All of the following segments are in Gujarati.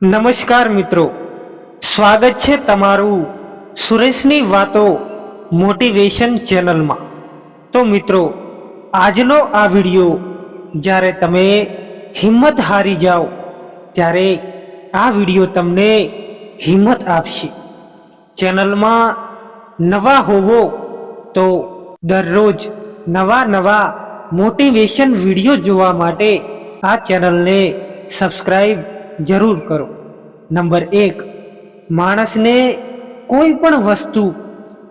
નમસ્કાર મિત્રો, સ્વાગત છે તમારું સુરેશની વાતો મોટિવેશન ચેનલમાં। તો મિત્રો, આજનો આ વિડિયો જ્યારે તમે હિંમત હારી જાઓ ત્યારે આ વિડિયો તમને હિંમત આપશે। ચેનલમાં નવા હોવો તો દરરોજ નવા મોટિવેશન વિડિયો જોવા માટે આ ચેનલને સબસ્ક્રાઇબ જરૂર કરો। નંબર 1, માણસને કોઈ પણ વસ્તુ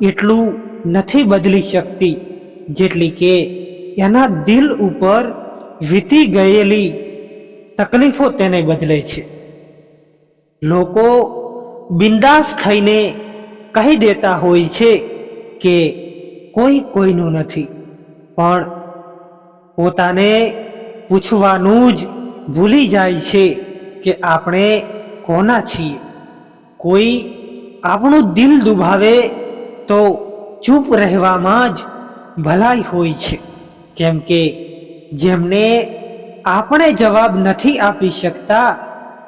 એટલું નથી બદલી શકતી જેટલી કે એના દિલ ઉપર વીતી ગયેલી તકલીફો તેને બદલે છે। લોકો બિંદાસ થઈને કહી દેતા હોય છે કે કોઈ કોઈનું નથી, પણ પોતાને પૂછવાનું જ ભૂલી જાય છે કે આપણે કોના છીએ। કોઈ આપણું દિલ દુભાવે તો ચૂપ રહેવામાં જ ભલાઈ હોય છે, કેમ કે જેમને આપણે જવાબ નથી આપી શકતા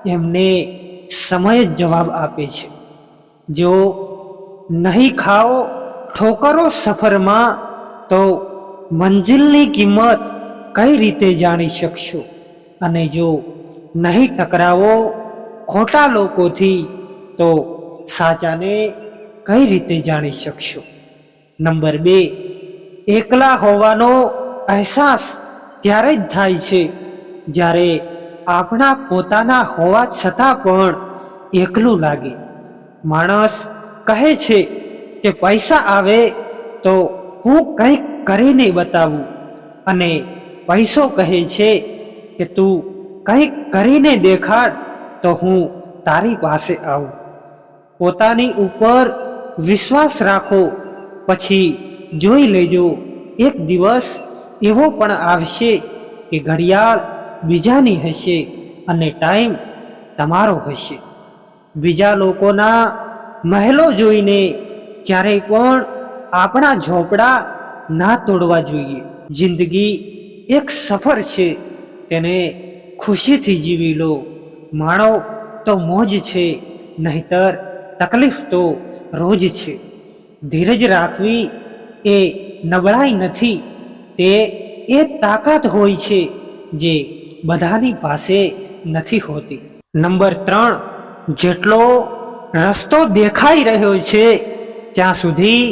એમને સમય જ જવાબ આપે છે। જો નહીં ખાઓ ઠોકરો સફરમાં તો મંજિલની કિંમત કઈ રીતે જાણી શકશો, અને જો નહીં ટકરાવો ખોટા લોકોથી તો સાચાને કઈ રીતે જાણી શકશો। નંબર 2, એકલા હોવાનો અહેસાસ ત્યારે જ થાય છે જ્યારે આપણા પોતાના હોવા છતાં પણ એકલું લાગે। માણસ કહે છે કે પૈસા આવે તો હું કંઈક કરીને બતાવું, અને પૈસો કહે છે કે તું કંઈક કરીને દેખાડ તો હું તારી પાસે આવું। પોતાની ઉપર વિશ્વાસ રાખો, પછી જોઈ લેજો એક દિવસ એવો પણ આવશે કે ઘડિયાળ બીજાની હશે અને ટાઈમ તમારો હશે। બીજા લોકોના મહેલો જોઈને ક્યારેય પણ આપણા ઝોપડા ના તોડવા જોઈએ। જિંદગી એક સફર છે, તેને ખુશીથી જીવી લો। માણો તો મોજ છે, નહીતર તકલીફ તો રોજ છે। ધીરજ રાખવી એ નબળાઈ નથી, તે એ તાકાત હોય છે જે બધાની પાસે નથી હોતી। નંબર 3, જેટલો રસ્તો દેખાઈ રહ્યો છે ત્યાં સુધી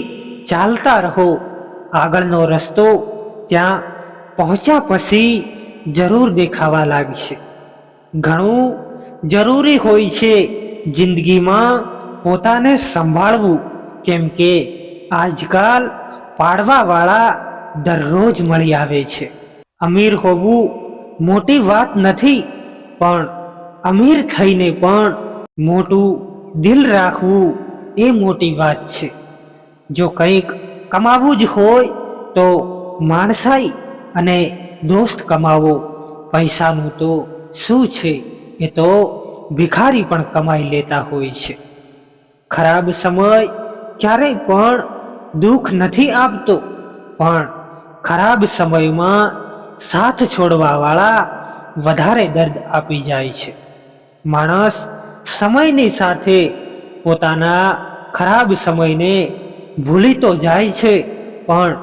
ચાલતા રહો। આગળનો રસ્તો ત્યાં પહોંચ્યા પછી જરૂર દેખાવા લાગશે। ઘણું જરૂરી હોય છે જિંદગીમાં પોતાને સંભાળવું, કેમ કે આજકાલ પાડવાવાળા દરરોજ મળી આવે છે। અમીર હોવું મોટી વાત નથી, પણ અમીર થઈને પણ મોટું દિલ રાખવું એ મોટી વાત છે। જો કંઈક કમાવું જ હોય તો માણસાઈ અને દોસ્ત કમાવો। પૈસાનું તો શું છે, એ તો ભિખારી પણ કમાઈ લેતા હોય છે। ખરાબ સમય ક્યારેય પણ દુઃખ નથી આપતો, પણ ખરાબ સમયમાં સાથ છોડવાવાળા વધારે દર્દ આપી જાય છે। માણસ સમયની સાથે પોતાના ખરાબ સમયને ભૂલી તો જાય છે, પણ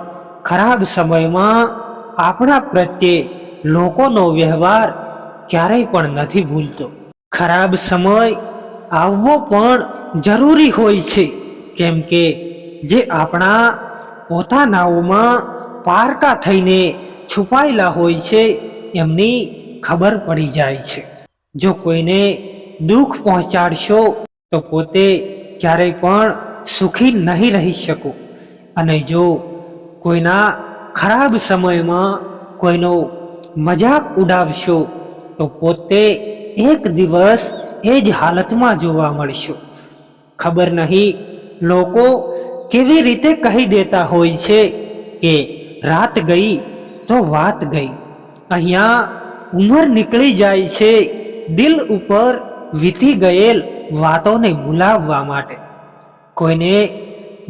ખરાબ સમયમાં આપણા પ્રત્યે લોકોનો વ્યવહાર ક્યારેય પણ નથી ભૂલતો। ખરાબ સમય આવવો પણ જરૂરી હોય છે, કેમ કે જે આપણા પોતાનાઓમાં પારકા થઈને છુપાયેલા હોય છે એમની ખબર પડી જાય છે। જો કોઈને દુઃખ પહોંચાડશો તો પોતે ક્યારેય પણ સુખી નહીં રહી શકો, અને જો કોઈના ખરાબ સમયમાં કોઈનો મજાક ઉડાવશો તો પોતે એક દિવસ એ જ હાલતમાં જોવા મળશો। ખબર નહીં લોકો કેવી રીતે કહી દેતા હોય છે કે રાત ગઈ તો વાત ગઈ। અહીંયા ઉંમર નીકળી જાય છે દિલ ઉપર વીતી ગયેલ વાતોને ભૂલાવવા માટે। કોઈને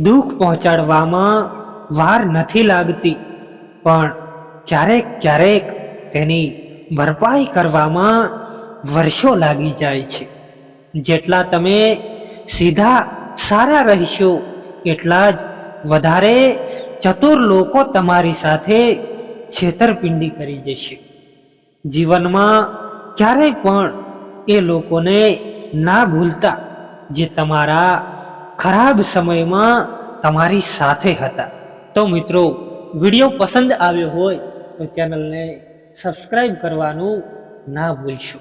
દુઃખ પહોંચાડવામાં વાર નથી લાગતી, પણ ક્યારેક તેની ભરપાઈ કરવામાં વર્ષો લાગી જાય છે। જેટલા તમે સીધા સારા રહેશો એટલા જ વધારે ચતુર લોકો તમારી સાથે છેતરપિંડી કરી જશે. જીવનમાં ક્યારેય પણ એ લોકોને ના ભૂલતા જે તમારા ખરાબ સમયમાં તમારી સાથે હતા. તો મિત્રો, વિડીયો પસંદ આવ્યો હોય તો ચેનલને સબસ્ક્રાઈબ કરવાનું ના ભૂલશો.